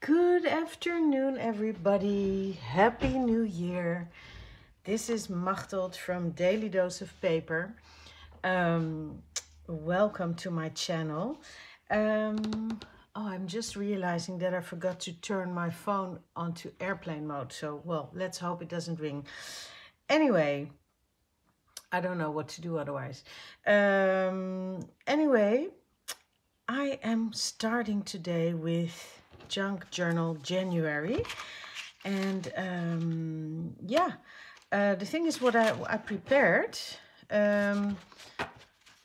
Good afternoon, everybody. Happy New Year. This is Machteld from Daily Dose of Paper. Welcome to my channel. I'm just realizing that I forgot to turn my phone onto airplane mode. So, well, let's hope it doesn't ring. Anyway, I don't know what to do otherwise. Anyway, I am starting today with Junk Journal January, and the thing is, what I prepared,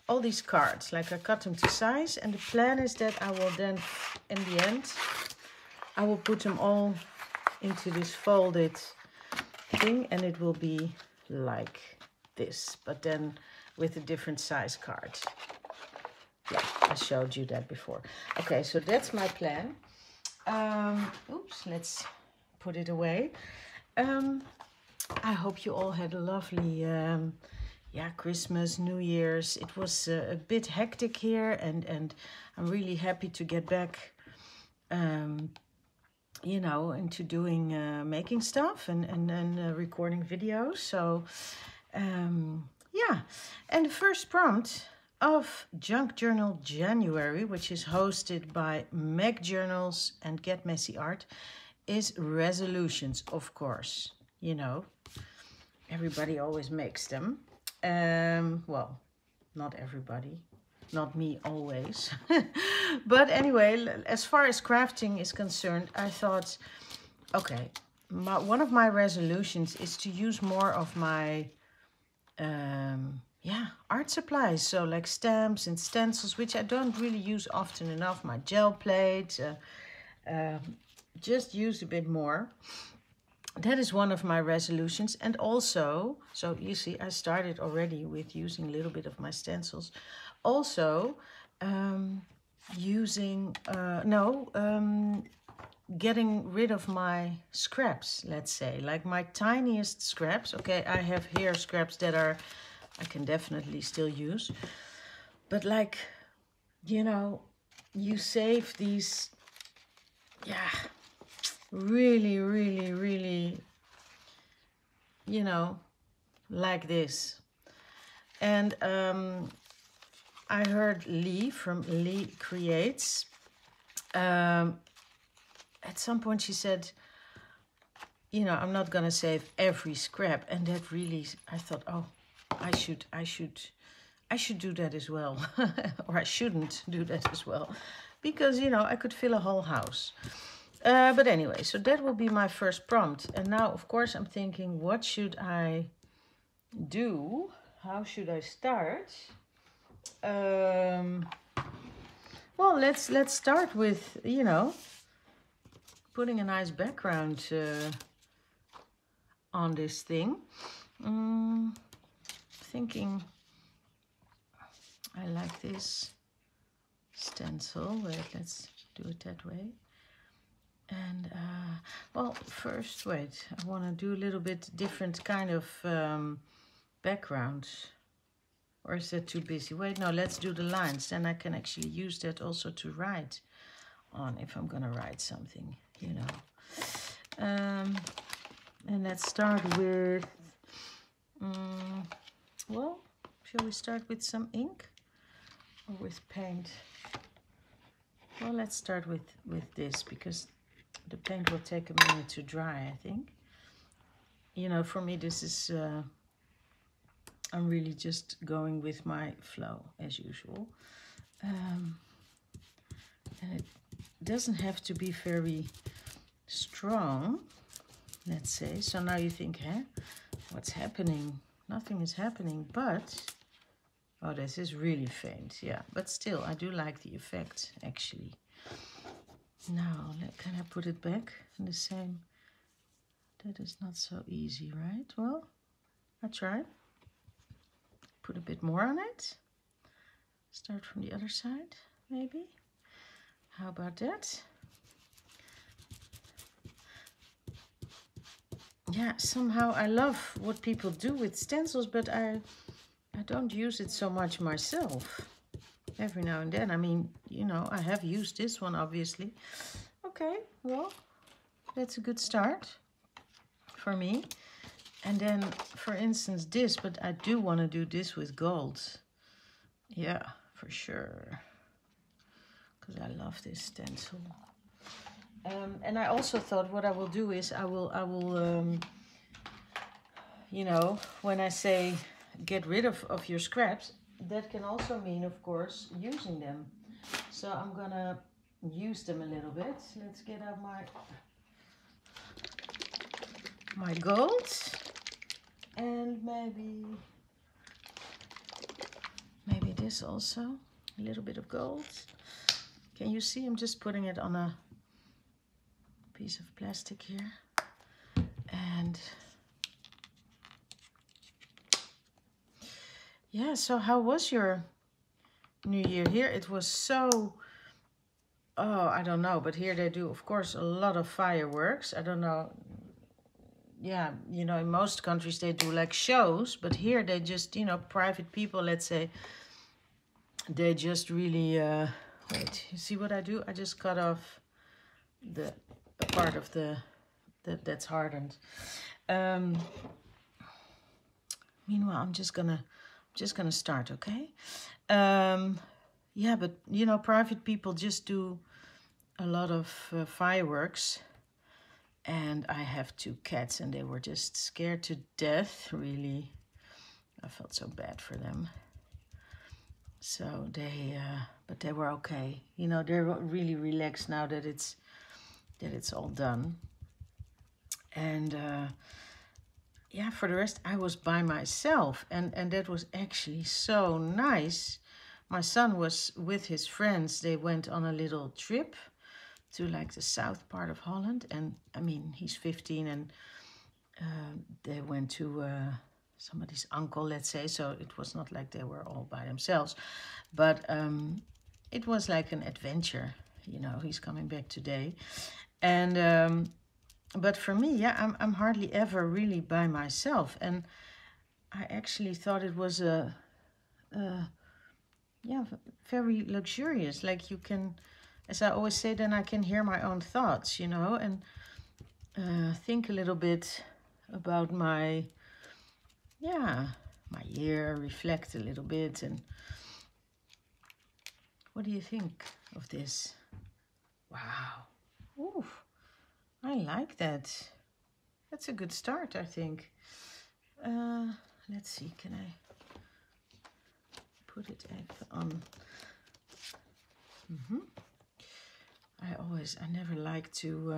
all these cards, like I cut them to size, and the plan is that I will then, in the end, I will put them all into this folded thing, and it will be like this, but then with a different size card. Yeah, I showed you that before. Okay, so that's my plan. Oops, let's put it away. I hope you all had a lovely Christmas, New Year's. It was a bit hectic here, and I'm really happy to get back into doing making stuff and recording videos. So and the first prompt of Junk Journal January, which is hosted by Meg Journals and Get Messy Art, is resolutions, of course. You know, everybody always makes them. Well, not everybody, not me always. But anyway, as far as crafting is concerned, I thought, okay, one of my resolutions is to use more of my art supplies, so like stamps and stencils, which I don't really use often enough. My gel plates, just use a bit more. That is one of my resolutions. And also, so you see, I started already with using a little bit of my stencils. Also, getting rid of my scraps, let's say, like my tiniest scraps. Okay, I have here scraps that I can definitely still use, but like, you save these, really, like this. And I heard Lee from Lee Creates, at some point she said, I'm not gonna save every scrap, and that really, I thought, oh, I should do that as well. Or I shouldn't do that as well, because I could fill a whole house. But anyway, so that will be my first prompt. And now, of course, I'm thinking, what should I do? How should I start? Well, let's start with, putting a nice background on this thing. Thinking I like this stencil. Wait, let's do it that way. And well, first, wait, I want to do a little bit different kind of background. Or is that too busy? Wait, no, let's do the lines. Then I can actually use that also to write on, if I'm gonna write something, and let's start with, well, shall we start with some ink or with paint? Well, let's start with this, because the paint will take a minute to dry, I think. For me, this is, I'm really just going with my flow as usual. And it doesn't have to be very strong, let's say. So now you think, what's happening? Nothing is happening, but, oh, this is really faint, yeah. But still, I do like the effect, actually. Now, can I put it back in the same? That is not so easy, right? Well, I try. Put a bit more on it. Start from the other side, maybe. How about that? Yeah, somehow I love what people do with stencils, but I don't use it so much myself. Every now and then, I mean, I have used this one, obviously. Okay, well, that's a good start for me. And then, for instance, this, but I do want to do this with gold. Yeah, for sure. Because I love this stencil. And I also thought what I will do is I will you know, when I say get rid of your scraps, that can also mean, of course, using them. So I'm gonna use them a little bit. Let's get out my gold, and maybe this also, a little bit of gold. Can you see? I'm just putting it on a piece of plastic here, and yeah. So how was your New Year? Here it was so, oh, I don't know, but here they do, of course, a lot of fireworks. I don't know. Yeah, you know, in most countries they do like shows, but here they just, you know, private people, let's say, they just really, wait, you see what I do? I just cut off the part of that's hardened. Meanwhile, I'm just gonna start, okay? Yeah, but you know, private people just do a lot of fireworks. And I have 2 cats, and they were just scared to death, really. I felt so bad for them. So they, but they were okay. You know, they're really relaxed now that it's all done. And yeah, for the rest, I was by myself, and that was actually so nice. My son was with his friends. They went on a little trip to like the south part of Holland, and I mean, he's 15, and they went to somebody's uncle, let's say, so it was not like they were all by themselves, but it was like an adventure, you know. He's coming back today, and but for me, yeah, I'm hardly ever really by myself, and I actually thought it was yeah, very luxurious. Like you can, as I always say, then I can hear my own thoughts, you know, and think a little bit about my year, reflect a little bit. And what do you think of this? Wow. Ooh, I like that. That's a good start, I think. Let's see, can I put it on? I never like to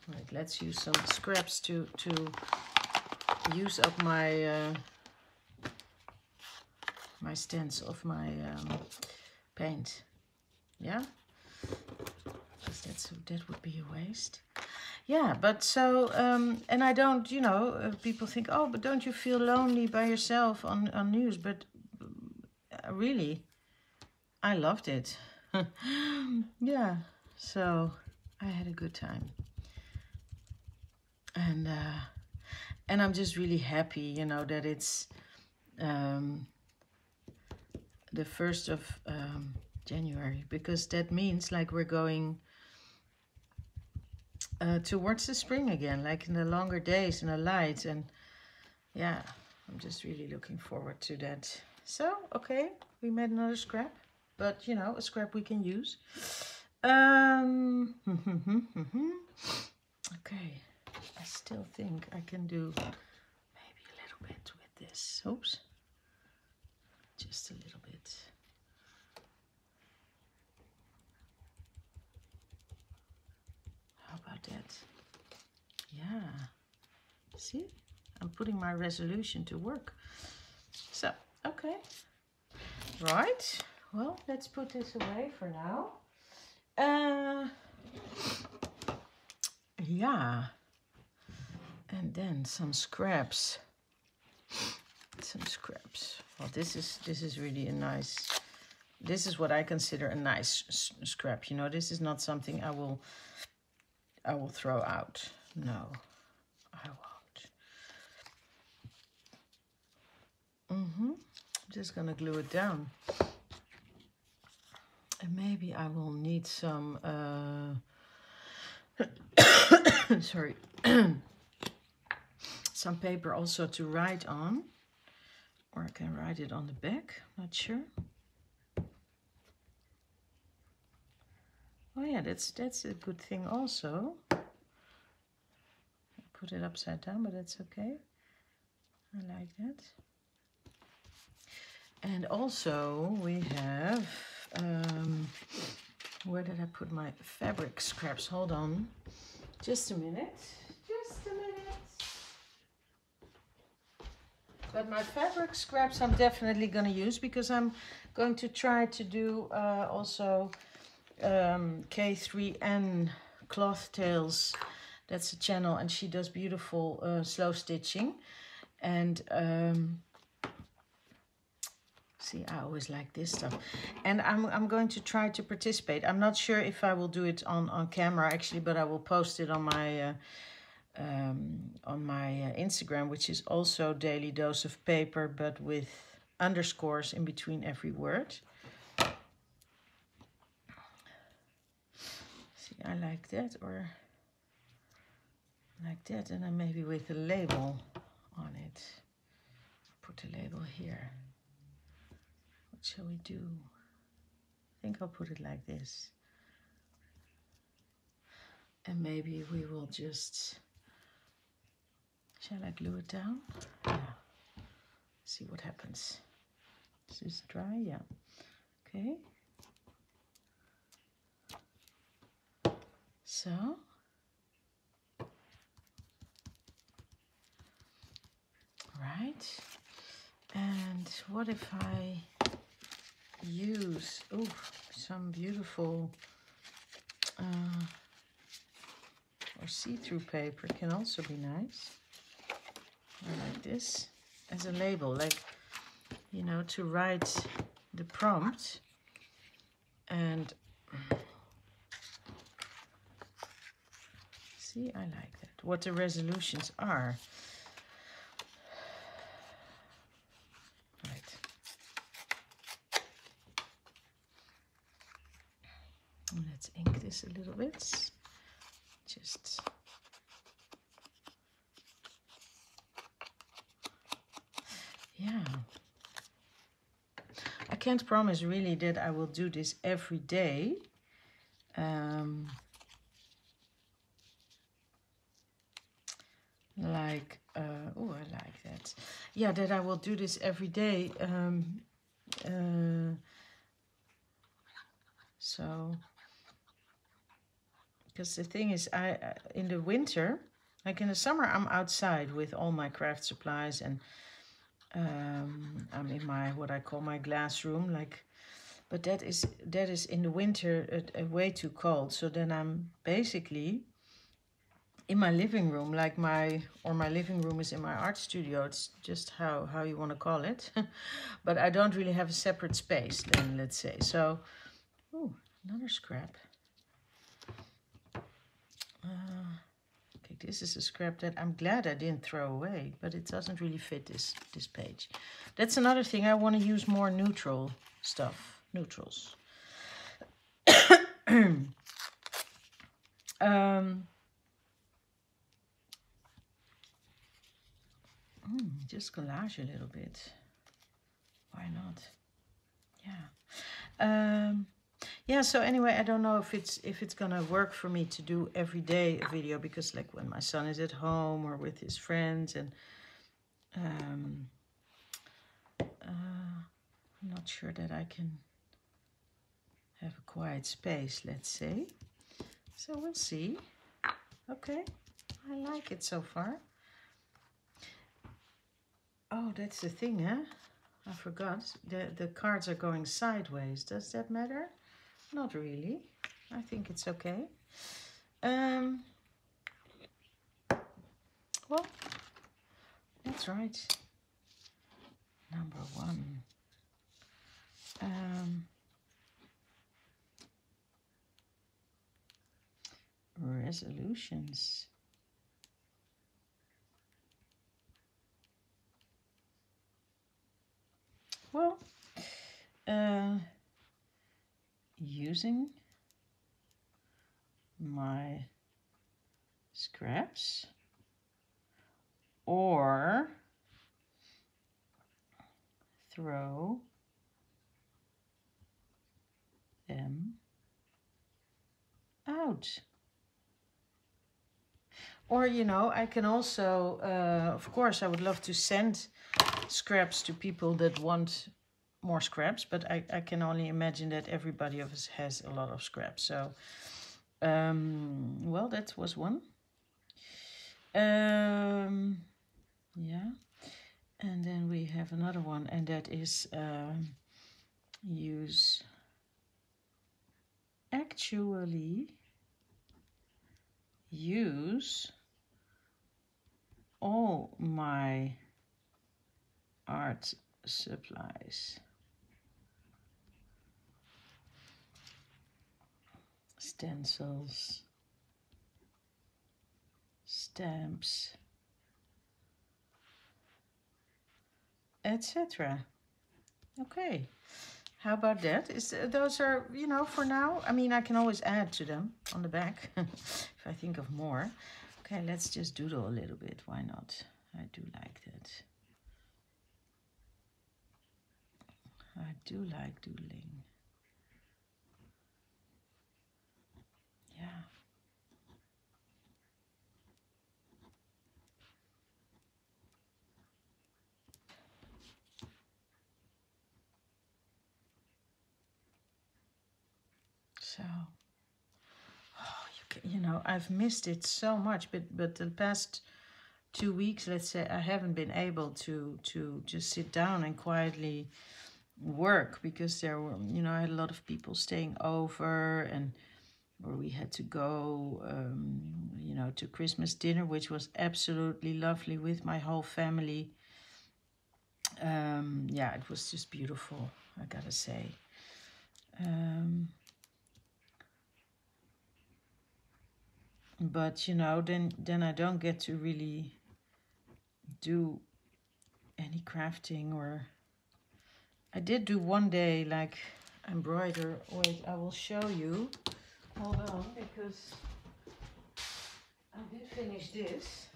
right, let's use some scraps to use up my my stencil of my paint. Yeah, because that would be a waste. Yeah, but so and I don't, you know, people think, oh, but don't you feel lonely by yourself on news? But really, I loved it. Yeah, so I had a good time, and I'm just really happy, you know, that it's the 1st of January, because that means like we're going towards the spring again, like in the longer days and the light, and yeah, I'm just really looking forward to that. So, okay, we made another scrap, but you know, a scrap we can use. Okay, I still think I can do maybe a little bit with this. Oops, just a little bit. How about that? Yeah, see, I'm putting my resolution to work. So, okay, right, well, let's put this away for now. Yeah, and then some scraps. Well, this is really a nice, this is what I consider a nice scrap, you know. This is not something I will throw out. No, I won't. I'm just gonna glue it down. And maybe I will need some, sorry, some paper also to write on. Or I can write it on the back, not sure. Oh yeah, that's a good thing also. I put it upside down, but that's okay. I like that. And also we have, where did I put my fabric scraps? Hold on, just a minute, just a minute. But my fabric scraps I'm definitely going to use because I'm going to try to do also K3N Cloth Tales. That's a channel and she does beautiful slow stitching. And see, I always like this stuff. And I'm going to try to participate. I'm not sure if I will do it on camera actually, but I will post it on my Instagram, which is also Daily Dose of Paper, but with underscores in between every word. See, I like that, or like that, and then maybe with a label on it. Put a label here. What shall we do? I think I'll put it like this. And maybe we will just, shall I glue it down? Yeah. See what happens. Is this dry? Yeah. Okay. So. Right. And what if I use some beautiful or see-through paper can also be nice. Or like this as a label, like, you know, to write the prompt. And see, I like that. What the resolutions are. Right. Let's ink this a little bit. Just yeah. I can't promise really that I will do this every day. Like, oh, I like that. Yeah, that I will do this every day. So, because the thing is, I in the winter, like in the summer, I'm outside with all my craft supplies, and I'm in my what I call my glass room, like. But that is in the winter way too cold. So then I'm basically in my living room, like my living room is in my art studio. It's just how you want to call it. But I don't really have a separate space then, let's say. So, oh, another scrap. Okay, this is a scrap that I'm glad I didn't throw away, but it doesn't really fit this page. That's another thing. I want to use more neutral stuff. Neutrals. Just collage a little bit. Why not? Yeah. Yeah, so anyway, I don't know if it's gonna work for me to do every day a video, because like when my son is at home or with his friends, and I'm not sure that I can have a quiet space, let's say. So we'll see. Okay, I like it so far. Oh, that's the thing, huh? I forgot. The cards are going sideways. Does that matter? Not really. I think it's okay. Well, that's right. Number 1. Resolutions. Well, using my scraps or throw them out. Or, you know, I can also, of course, I would love to send scraps to people that want more scraps, but I can only imagine that everybody of us has a lot of scraps. So, well, that was one. Yeah. And then we have another one, and that is use all my art supplies. Stencils, stamps, etc. Okay, how about that? Those are, you know, for now. I mean, I can always add to them on the back if I think of more. Okay, let's just doodle a little bit. Why not? I do like that. I do like doodling. Yeah. So, you know, I've missed it so much, but the past 2 weeks, let's say, I haven't been able to just sit down and quietly work because there were, you know, I had a lot of people staying over, and or we had to go, you know, to Christmas dinner, which was absolutely lovely with my whole family. Yeah, it was just beautiful, I gotta say. But you know, then I don't get to really do any crafting. Or I did do one day like embroider. Wait, I will show you. Hold on, because I did finish this.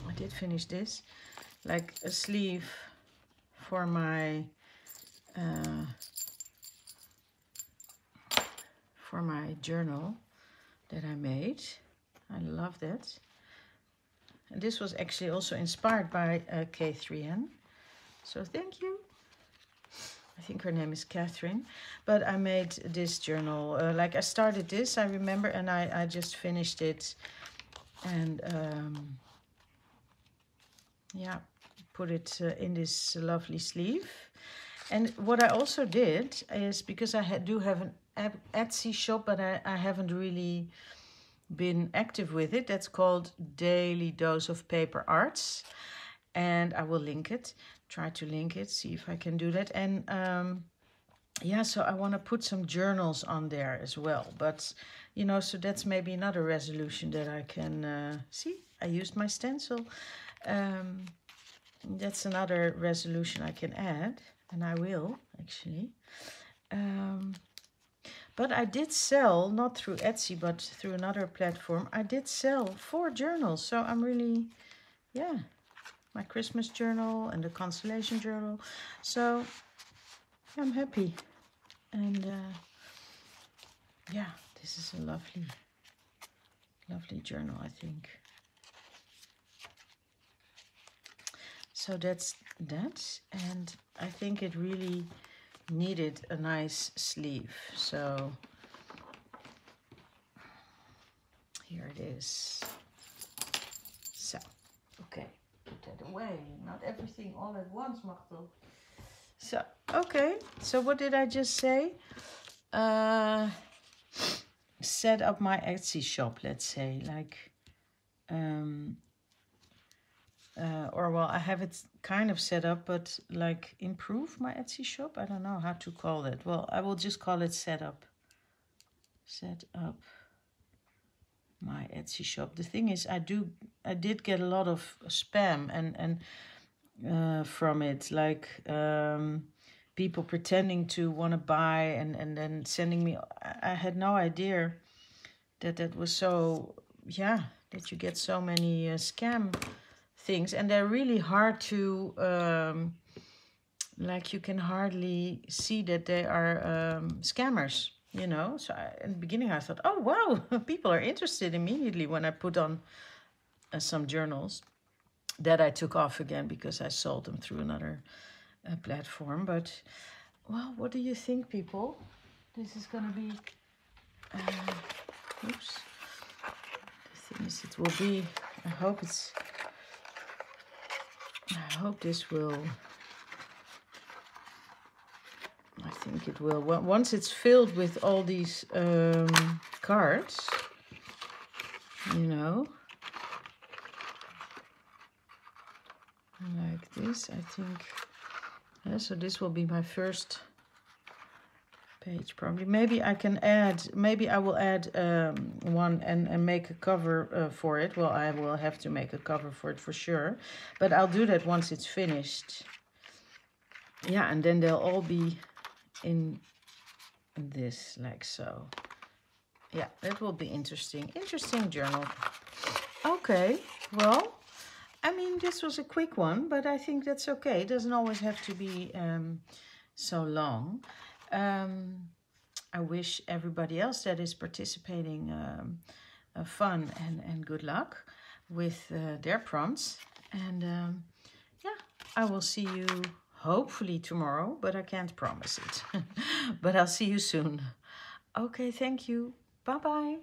I did finish this, like a sleeve for my journal that I made. I love that. And this was actually also inspired by K3N. So thank you. I think her name is Catherine. But I made this journal. Like I started this, I remember, and I just finished it. And yeah, put it in this lovely sleeve. And what I also did is, because I do have an Etsy shop, but I haven't really been active with it. That's called Daily Dose of PaperArts. And I will link it, try to link it, see if I can do that. And yeah, so I want to put some journals on there as well. But, you know, so that's maybe another resolution that I can see. I used my stencil. That's another resolution I can add, and I will actually. But I did sell, not through Etsy, but through another platform, I did sell 4 journals. So I'm really, yeah, my Christmas journal and the constellation journal. So I'm happy. And yeah, this is a lovely, lovely journal, I think. So that's that. And I think it really needed a nice sleeve. So here it is. So, okay, put that away. Not everything all at once, Machteld. So, okay, so what did I just say? Set up my Etsy shop, let's say, like, or well, I have it kind of set up, but like improve my Etsy shop. I don't know how to call it. Well, I will just call it set up. Set up my Etsy shop. The thing is, I did get a lot of spam and from it, like people pretending to want to buy and then sending me. I had no idea that that was so, yeah, that you get so many scam things. And they're really hard to, like you can hardly see that they are scammers, you know. So in the beginning I thought, oh wow, people are interested immediately when I put on some journals that I took off again because I sold them through another platform. But well, what do you think, people? This is gonna be oops, the thing is, it will be, I hope this will, I think it will, well, once it's filled with all these cards, you know, like this, I think. Yeah, so this will be my first page probably. Maybe I can add, maybe I will add one and make a cover for it. Well, I will have to make a cover for it for sure, but I'll do that once it's finished. Yeah, and then they'll all be in this, like so. Yeah, that will be interesting. Interesting journal. Okay, well, I mean, this was a quick one, but I think that's okay. It doesn't always have to be so long. I wish everybody else that is participating fun and good luck with their prompts. And yeah, I will see you hopefully tomorrow, but I can't promise it. But I'll see you soon. Okay, thank you. Bye-bye.